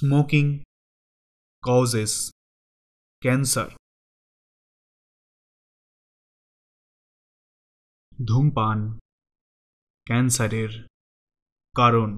Smoking causes cancer. ধূমপান ক্যান্সারের কারণ।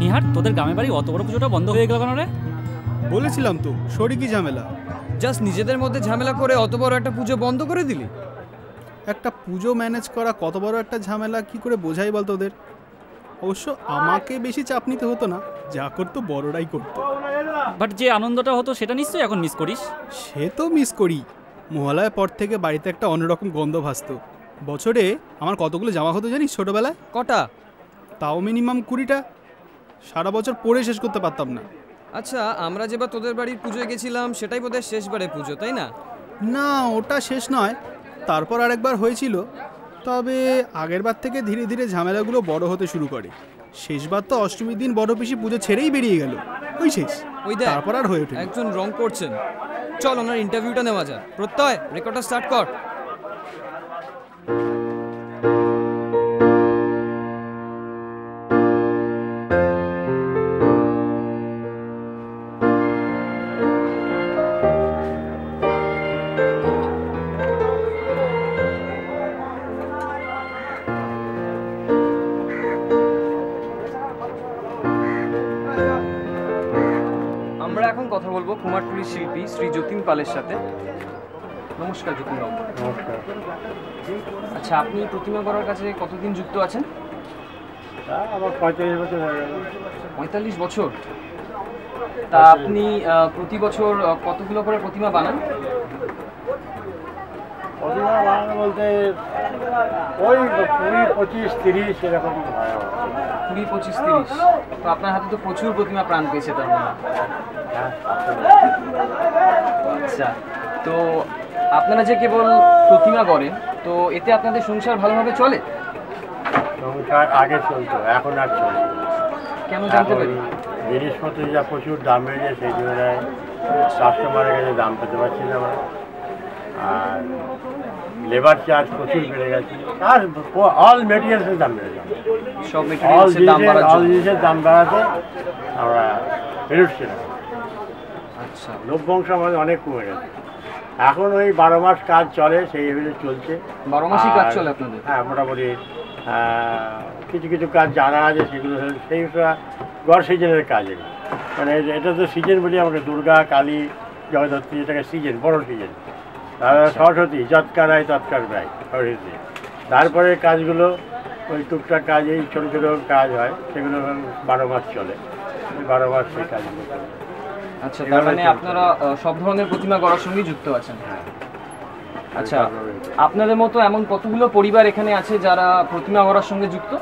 নিহার, তোদের গ্রামের বাড়ি অত বড় পুজোটা বন্ধ হয়ে গেল কেন রে? বলেছিলাম তো শরিকি ঝামেলা। জাস্ট নিজেদের মধ্যে ঝামেলা করে অত বড় একটা পুজো বন্ধ করে দিলি। একটা পুজো ম্যানেজ করা কত বড় একটা ঝামেলা কি করে বোঝাই বলতো ওদের। অবশ্য আমাকে বেশি চাপ নিতে হতো না, যা করতো বড়রাই করতো। বাট যে আনন্দটা হতো সেটা নিশ্চয়ই এখন মিস করিস। সে তো মিস করি। মহালয়ার পর থেকে বাড়িতে একটা অন্যরকম গন্ধ ভাসতো। বছরে আমার কতগুলো জামা হতো জানিস ছোটবেলায়? কটা? তাও মিনিমাম 20টা। সারা বছর পরে শেষ করতে পারতাম না। আচ্ছা, আমরা যেবার তোদের বাড়ির পুজোয় গেছিলাম সেটাই বোধহয় শেষবারে পুজো, তাই না? না, ওটা শেষ নয়, তারপর আরেকবার হয়েছিল। তবে আগের বার থেকে ধীরে ধীরে ঝামেলাগুলো বড় হতে শুরু করে। শেষবার তো অষ্টমীর দিন বড় পিসি পুজো ছেড়েই বেরিয়ে গেল, ওই শেষ। ওই দেখ, তারপর আর হয়ে ওঠে। একজন রং করছেন। চল ওনার ইন্টারভিউটা নেওয়া যাক। প্রত্যয়, রেকর্ডটা স্টার্ট কর। আমরা এখন কথা বলবো কুমারটুলির শিল্পী শ্রী যতীন পালের সাথে। নমস্কার যতীন বাবু। নমস্কার। আচ্ছা, আপনি প্রতিমা গড়ার কাছে কতদিন যুক্ত আছেন? আমার 45 বছর হয়ে গেল। 45 বছর? তা আপনি প্রতি বছর কতগুলো করে প্রতিমা বানান? প্রতিমা বানানো বলতে ওই 20, 25, 30 এরকম হয়। 20, 25, 30। তো আপনার হাতে তো প্রচুর প্রতিমা প্রাণ পেয়েছে তার মানে। আচ্ছা, তো আপনারা যে কেবল প্রতিমা গড়েন, তো এতে আপনাদের সংসার ভালোভাবে চলে? সংসার আগে চলতো, এখন আর চলছে। কেন জানতে পারি? জিনিসপত্র যা প্রচুর দাম বেড়েছে, সেই জন্য কাস্টমারের কাছে দাম পেতে পারছি না আমরা। আর লেবার চার্জ প্রচুর বেড়ে গেছে, আর অল মেটেরিয়ালসের দাম বেড়ে গেছে। সব মেটেরিয়ালসের দাম বাড়াচ্ছে। অল জিনিসের দাম বাড়াতে আমরা বেরোচ্ছি না। আচ্ছা, লভ্যাংশ আমাদের অনেক কমে গেছে। এখন ওই 12 মাস কাজ চলে, সেইভাবে চলছে। 12 মাসই কাজ চলে আপনাদের? হ্যাঁ, মোটামুটি কিছু কিছু কাজ জানা আছে, সেগুলো সেইটা গড় সিজনের কাজ। এগুলো মানে এটা তো সিজন বলি আমাকে, দুর্গা, কালী, জগদ্ধাত্রী, এটাকে সিজন, বড় সিজন। সরস্বতী যৎকার আয় তৎকার ব্যয়, সরস্বতী। তারপরে কাজগুলো ওই টুকটাক কাজ, এই ছোটো ছোটো কাজ হয়, সেগুলো 12 মাস চলে। ওই 12 মাস সেই কাজগুলো চলে। আচ্ছা, তার মানে আপনারা সব ধরনের প্রতিমা গড়ার সঙ্গেই যুক্ত আছেন? হ্যাঁ। আচ্ছা, আপনাদের মতো এমন কতগুলো পরিবার এখানে আছে যারা প্রতিমা গড়ার সঙ্গে যুক্ত?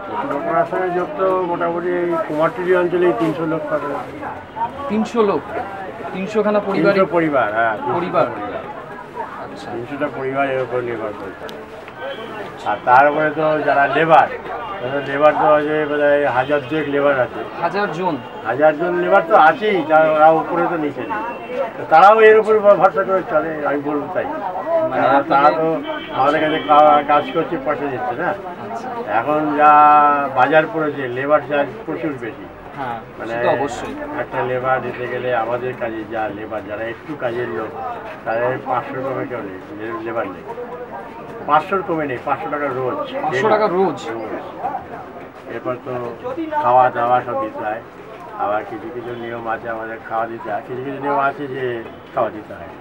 প্রতিমা গড়ার সঙ্গে যুক্ত মোটামুটি এই কুমারটুলি অঞ্চলে 300 লোক পাবে। 300 লোক? 300খানা পরিবার? 300 পরিবার, হ্যাঁ, পরিবার। আচ্ছা, 300টা পরিবার এর উপর নির্ভর করছে। আর তারপরে তো যারা লেবার, লেবার তো আছে বোধহয় 1000 লেবার আছে। 1000 জন? 1000 জন লেবার তো আছেই, তারা উপরে তো নিচে নেই, তারাও এর উপর ভরসা করে চলে, আমি বলবো তাই। তারা তো আমাদের কাছে কাজ করছে, পয়সা দিচ্ছে না। এখন যা বাজার পড়েছে, লেবার চার্জ প্রচুর বেশি। হ্যাঁ, মানে অবশ্যই একটা লেবার দিতে গেলে আমাদের কাজে যা লেবার, যারা একটু কাজের লোক, তাদের 500 কমে কেউ নেই, লেবার নেই। 500 কমে নেই, 500 টাকা রোজ। 500 টাকা রোজ? এরপর তো খাওয়া দাওয়া সব দিতে হয়। আবার কিছু কিছু নিয়ম আছে আমাদের খাওয়া দিতে হয়, কিছু কিছু নিয়ম আছে যে খাওয়া দিতে হয়।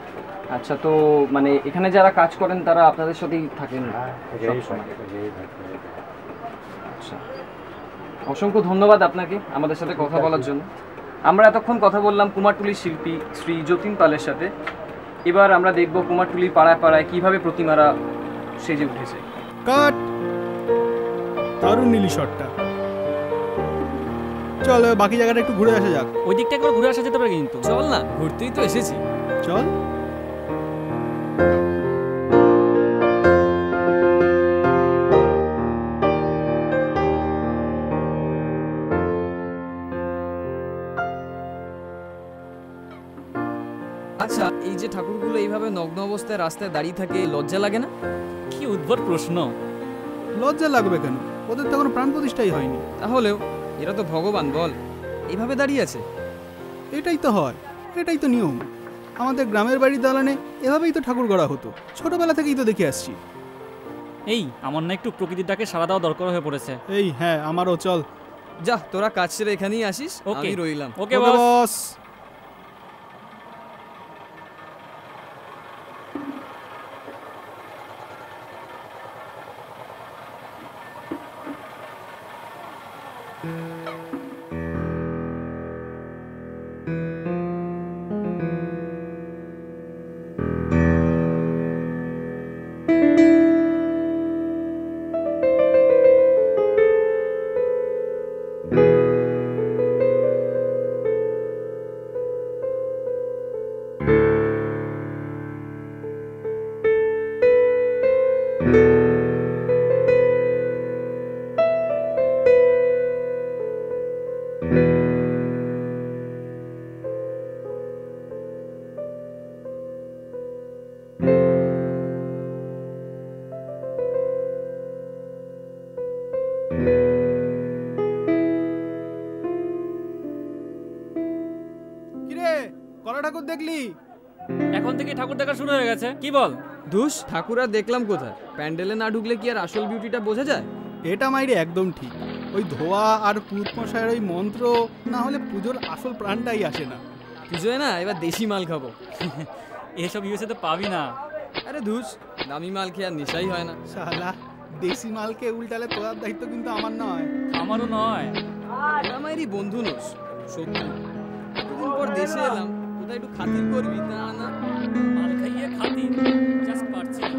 আচ্ছা, তো মানে এখানে যারা কাজ করেন তারা আপনাদের সাথেই থাকেন? হ্যাঁ, সবসময়। আচ্ছা, অসংখ্য ধন্যবাদ আপনাকে আমাদের সাথে কথা বলার জন্য। আমরা এতক্ষণ কথা বললাম কুমারটুলির শিল্পী শ্রী যতীন পালের সাথে। এবার আমরা দেখব কুমারটুলির পাড়ায় পাড়ায় কিভাবে প্রতিমারা সেজে উঠেছে। কাট, দারুণ নীলি শটটা। চল বাকি জায়গাটা একটু ঘুরে আসা যাক। ওই দিকটা একবার ঘুরে আসা যেতে পারে কিন্তু। চল না, ঘুরতেই তো এসেছি। চল। আচ্ছা, এই যে ঠাকুরগুলো এইভাবে নগ্ন অবস্থায় রাস্তায় দাঁড়িয়ে থাকে, লজ্জা লাগে না? কি উদ্ভট প্রশ্ন। লজ্জা লাগবে কেন? ওদের তো কোনো প্রাণ প্রতিষ্ঠাই হয়নি। তাহলেও এরা তো ভগবান, বল, এইভাবে দাঁড়িয়ে আছে। এটাই তো হয়, এটাই তো নিয়ম। আমাদের গ্রামের বাড়ির দালানে এভাবেই তো ঠাকুর গড়া হতো, ছোটবেলা থেকেই তো দেখে আসছি। এই আমার না একটু প্রকৃতির ডাকে সাড়া দেওয়া দরকার হয়ে পড়েছে। এই হ্যাঁ, আমারও। চল। যা, তোরা কাজ সেরে এখানেই আসিস, ওকে। আমি রইলাম। ওকে ওকে বস। বস। কিরে, কলা ঠাকুর দেখলি? এখন থেকে ঠাকুর দেখা শুরু হয়ে গেছে, কি বল? ধুস, ঠাকুর আর দেখলাম কোথায়? প্যান্ডেলে না ঢুকলে কি আর আসল বিউটিটা বোঝা যায়? এটা মাইরে একদম ঠিক। ওই ধোয়া আর পুত মশাইয়ের ওই মন্ত্র না হলে পুজোর আসল প্রাণটাই আসে না। পুজোয় না এবার দেশি মাল খাবো। এসব ইউএসএ তো পাবি না। আরে ধুস, দামি মাল খেয়ে আর নেশাই হয় না। শালা, দেশি মালকে উল্টালে তোলার দায়িত্ব কিন্তু আমার নয়। আমারও নয়। তোরা আমারই বন্ধু নোস, সত্যি। এতদিন পর দেশে এলাম, কোথায় একটু খাতির করবি? তা না, মাল খাইয়ে খাতি জাস্ট পারছি না।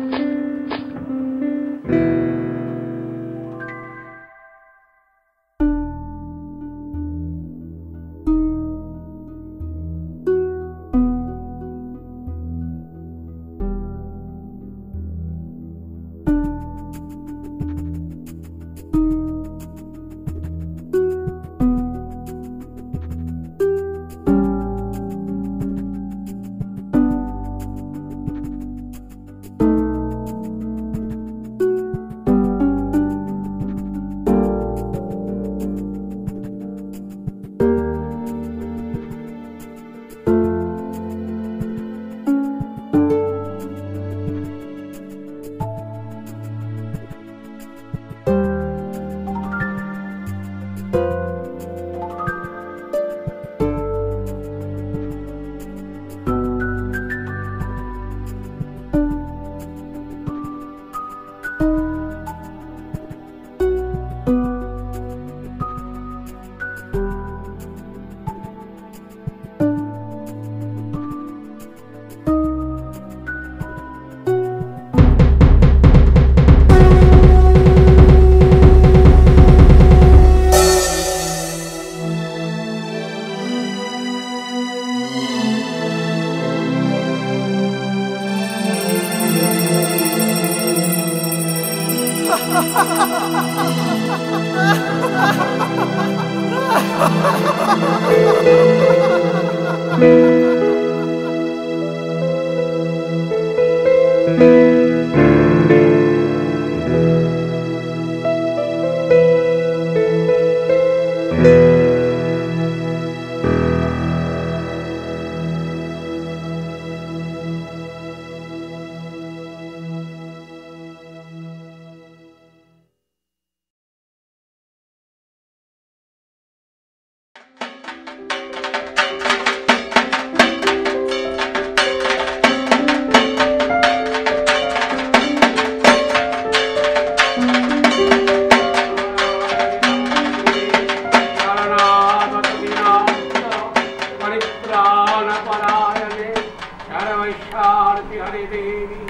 हरि देवी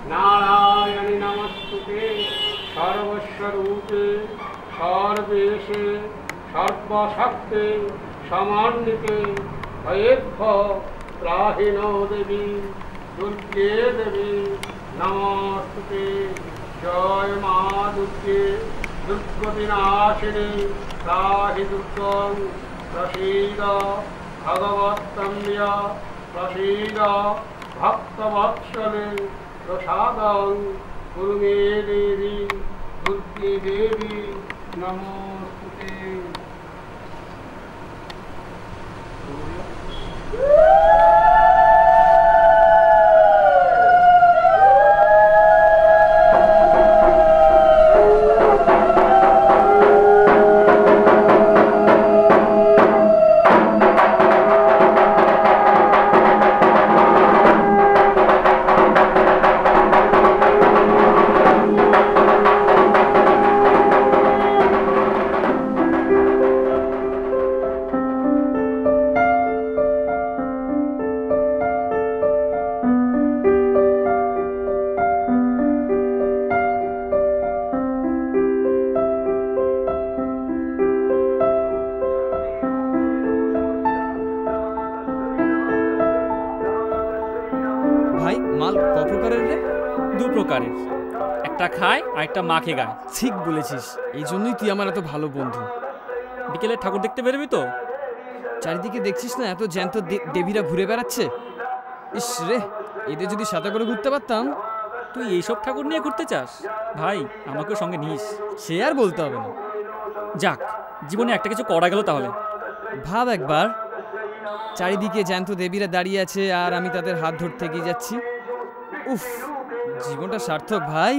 नारायणि नमस्तुते सर्वस्वरूपे सर्वेशे सर्वशक्ते समान्विते भयेद्भो त्राहि नो देवी दुर्गे देवी नमस्तुते जय मा दुर्गे दुर्गतिनाशिनी त्राहि दुर्गं प्रसीद भगवत्तम्य प्रसीद भक्तवत्सले प्रसादं कुरु मे देवी दुर्गे देवी नमोस्तुते। ভাই মাল ক প্রকারের রে? দু প্রকারের, একটা খায় আর একটা মাখে গায়। ঠিক বলেছিস, এই জন্যই তুই আমার এত ভালো বন্ধু। বিকেলে ঠাকুর দেখতে বেরোবি তো? চারিদিকে দেখছিস না এত জ্যান্ত দেবীরা ঘুরে বেড়াচ্ছে। ইস রে, এদের যদি সাথে করে ঘুরতে পারতাম। তুই এইসব ঠাকুর নিয়ে ঘুরতে চাস? ভাই আমাকেও সঙ্গে নিস। সে আর বলতে হবে না। যাক, জীবনে একটা কিছু করা গেল তাহলে। ভাব একবার, চারিদিকে জ্যান্ত দেবীরা দাঁড়িয়ে আছে আর আমি তাদের হাত ধরতে এগিয়ে যাচ্ছি। উফ, জীবনটা সার্থক ভাই।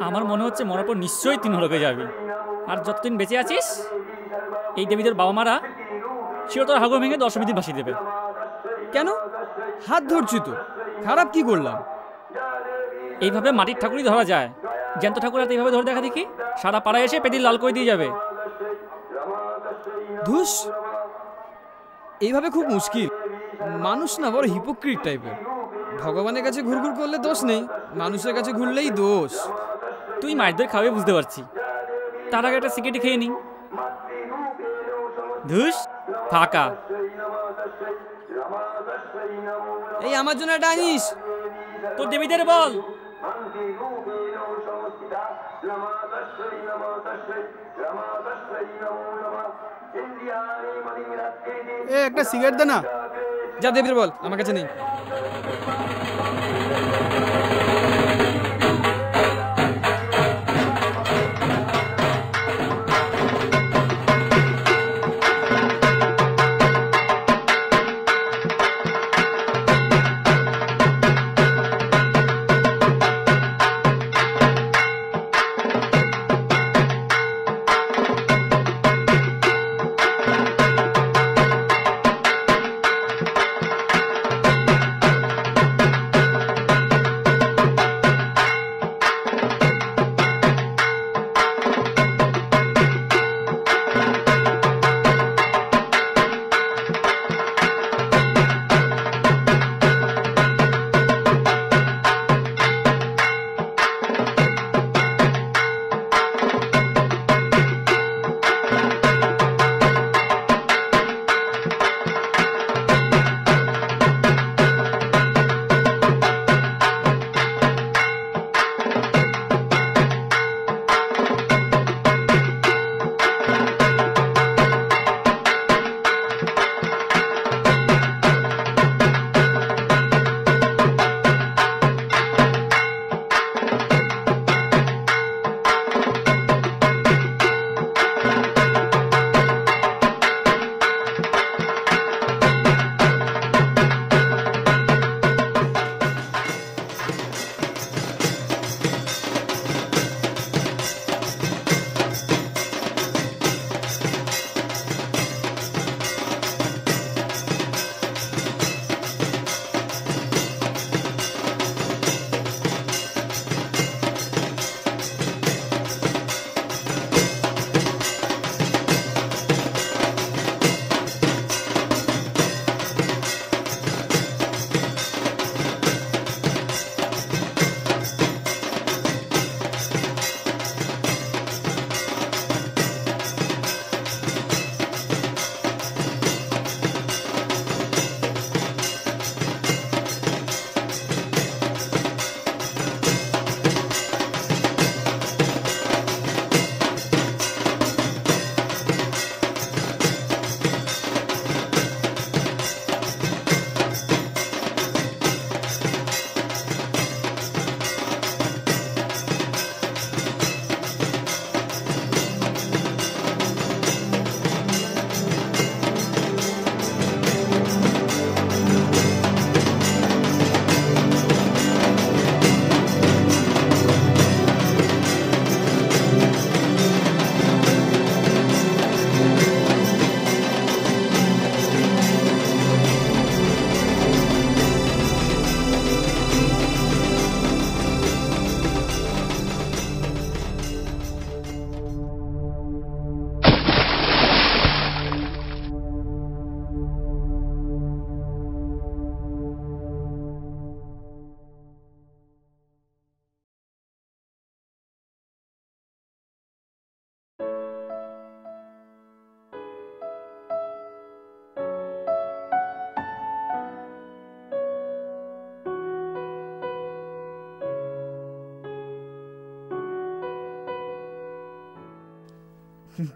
আমার মনে হচ্ছে মরার পর নিশ্চয়ই তিন নরকে যাবি। আর যতদিন বেঁচে আছিস এই দেবীদের বাবা মারা সেও তোর হাগর ভেঙে 10 দিন ভাসিয়ে দেবে। কেন? হাত ধরছি তো, খারাপ কি করলাম? এইভাবে মাটির ঠাকুরই ধরা যায়, জ্যান্ত ঠাকুর আর এইভাবে ধরে দেখা দেখি সারা পাড়ায় এসে পেদিল লাল করে দিয়ে যাবে। ধুস, এইভাবে খুব মুশকিল। মানুষ না বড় হিপোক্রিট টাইপের। ভগবানের কাছে ঘুরঘুর করলে দোষ নেই, মানুষের কাছে ঘুরলেই দোষ। তুই মায়েরদের খাবে বুঝতে পারছি, তার আগে একটা সিগারেট খেয়ে নি। ধুস, ফাঁকা। এই আমার জন্য একটা আনিস। তোর দেবীদের বল। এ একটা সিগারেট দে না। যা দেবীর বল, আমার কাছে নেই।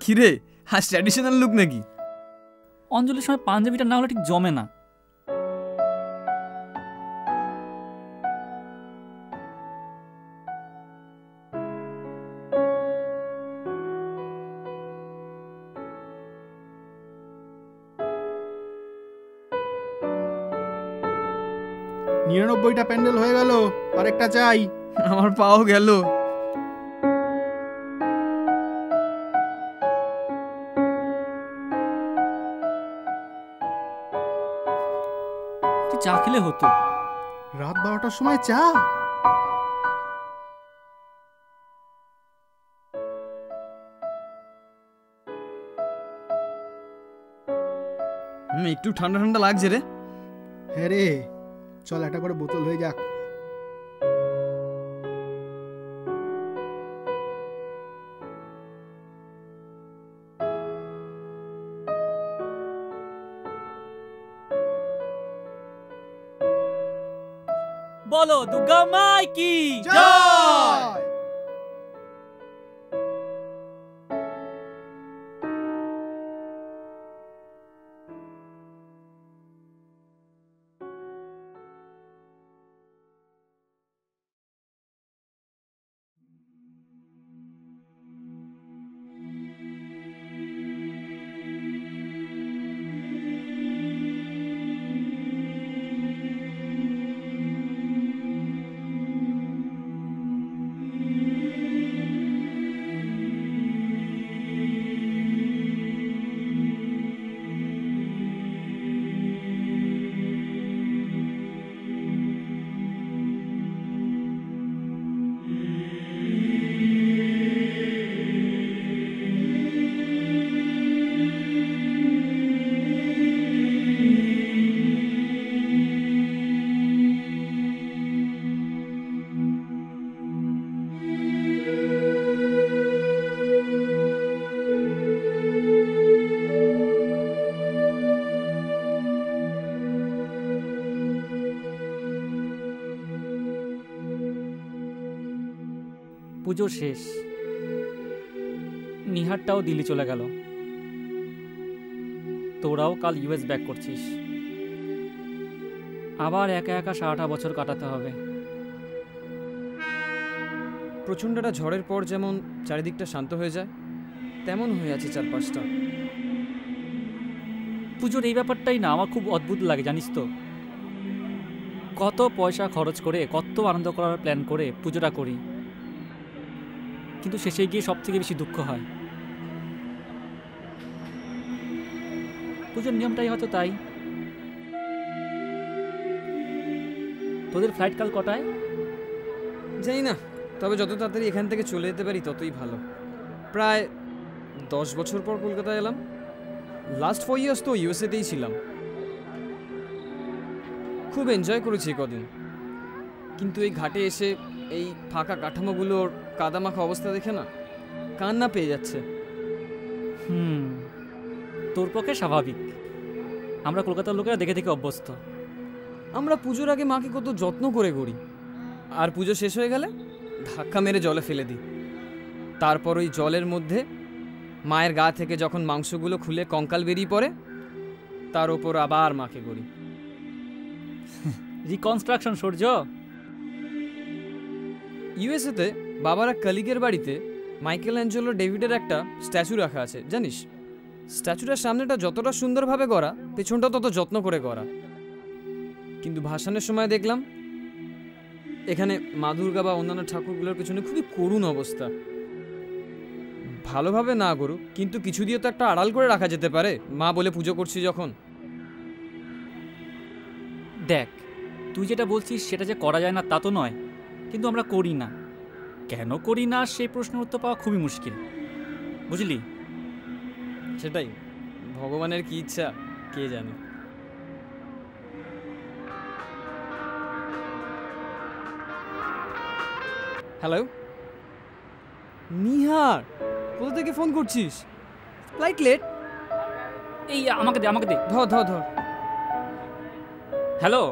কিরে আজ ট্র্যাডিশনাল লুক নাকি? অঞ্জলির সময় পাঞ্জাবিটা না হলে ঠিক জমে না। নিরানব্বইটা প্যান্ডেল হয়ে গেল, আরেকটা চাই। আমার পাও গেল। চা খেলে হতো। রাত 12টার সময় চা? একটু ঠান্ডা ঠান্ডা লাগছে রে। হ্যাঁ রে, চল একটা করে বোতল হয়ে যাক। বলো দুর্গা মাই কি জয়। পুজো শেষ, নিহারটাও দিল্লি চলে গেল, তোরাও কাল ইউএস ব্যাক করছিস। আবার একা একা সারাটা বছর কাটাতে হবে। প্রচণ্ড একটা ঝড়ের পর যেমন চারিদিকটা শান্ত হয়ে যায়, তেমন হয়ে আছে চারপাশটা। পুজোর এই ব্যাপারটাই না আমার খুব অদ্ভুত লাগে, জানিস তো। কত পয়সা খরচ করে, কত আনন্দ করার প্ল্যান করে পুজোটা করি, কিন্তু শেষে গিয়ে সব থেকে বেশি দুঃখ হয়। পুজোর নিয়মটাই হয়তো তাই। তোদের ফ্লাইট কাল কটায়? জানি না, তবে যত তাড়াতাড়ি এখান থেকে চলে যেতে পারি ততই ভালো। প্রায় 10 বছর পর কলকাতায় এলাম। লাস্ট 4 ইয়ার্স তো ইউএসএতেই ছিলাম। খুব এনজয় করেছি কদিন, কিন্তু এই ঘাটে এসে এই ফাঁকা কাঠামোগুলোর কাদামাখা অবস্থা দেখে না কান্না পেয়ে যাচ্ছে। তোর পক্ষে স্বাভাবিক, আমরা কলকাতার লোকেরা দেখে দেখে অভ্যস্ত। আমরা পুজোর আগে মাকে কত যত্ন করে করি, আর পুজো শেষ হয়ে গেলে ধাক্কা মেরে জলে ফেলে দিই। তারপর ওই জলের মধ্যে মায়ের গা থেকে যখন মাংসগুলো খুলে কঙ্কাল বেরিয়ে পড়ে, তার ওপর আবার মাকে করি। রিকনস্ট্রাকশন সূর্য। ইউএসএতে বাবার এক কলিগের বাড়িতে মাইকেল অ্যাঞ্জেলো ডেভিডের একটা স্ট্যাচু রাখা আছে, জানিস? স্ট্যাচুটার সামনেটা যতটা সুন্দরভাবে করা, পেছনটা তত যত্ন করে করা। কিন্তু ভাসানের সময় দেখলাম এখানে মা দুর্গা বা অন্যান্য ঠাকুরগুলোর পেছনে খুবই করুণ অবস্থা। ভালোভাবে না করুক, কিন্তু কিছু দিয়ে তো একটা আড়াল করে রাখা যেতে পারে, মা বলে পুজো করছি যখন। দেখ, তুই যেটা বলছিস সেটা যে করা যায় না তা তো নয়, কিন্তু আমরা করি না। কেন করি না সেই প্রশ্নের উত্তর পাওয়া খুবই মুশকিল, বুঝলি? সেটাই, ভগবানের কি ইচ্ছা কে জানে। হ্যালো নিহার, কোথা থেকে ফোন করছিস? Flight late. এই আমাকে দে, আমাকে দে। ধর ধর ধর। হ্যালো,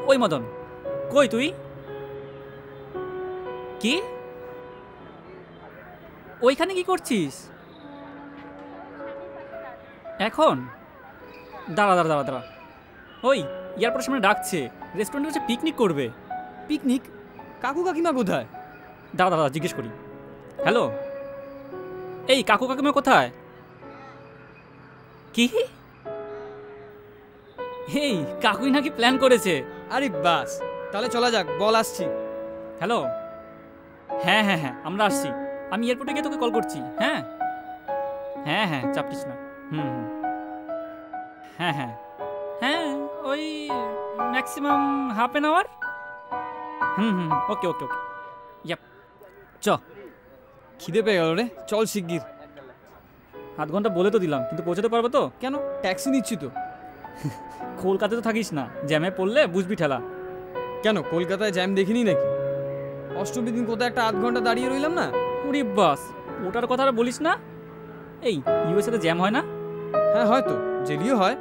ওই মদন, কই তুই? কি ওইখানে কি করছিস এখন? দাঁড়া দাঁড়া দাঁড়া দাঁড়া, ওই এয়ারপোর্টের সামনে ডাকছে, রেস্টুরেন্টে হচ্ছে পিকনিক করবে। পিকনিক? কাকু কাকিমা কোথায়? দাঁড়া দাঁড়া জিজ্ঞেস করি। হ্যালো, এই কাকু কাকিমা কোথায়? কি? এই কাকুই নাকি প্ল্যান করেছে। আরে বাস, তাহলে চলা যাক, বল আসছি। হ্যালো, হ্যাঁ হ্যাঁ হ্যাঁ আমরা আসছি, আমি এয়ারপোর্টে গিয়ে তোকে কল করছি। হ্যাঁ হ্যাঁ হ্যাঁ চাপটিস না। হুম হুম হ্যাঁ হ্যাঁ হ্যাঁ ওই maximum half an hour. Hmm hmm okay okay okay yup চ। খিদে পেয়ে গেল রে, চল শিগগির। আধ ঘন্টা বলে তো দিলাম, কিন্তু পৌঁছাতে পারবো তো? কেন, ট্যাক্সি নিচ্ছি তো। কলকাতায় তো থাকিস না, জ্যামে পড়লে বুঝবি ঠেলা। কেন, কলকাতায় জ্যাম দেখিনি নাকি? অষ্টমীর দিন কোথায় একটা আধ ঘন্টা দাঁড়িয়ে রইলাম না। উরি বাস, ওটার কথা আর বলিস না। এই ইউএসএতে জ্যাম হয় না? হ্যাঁ হয়তো, জেলিও হয়।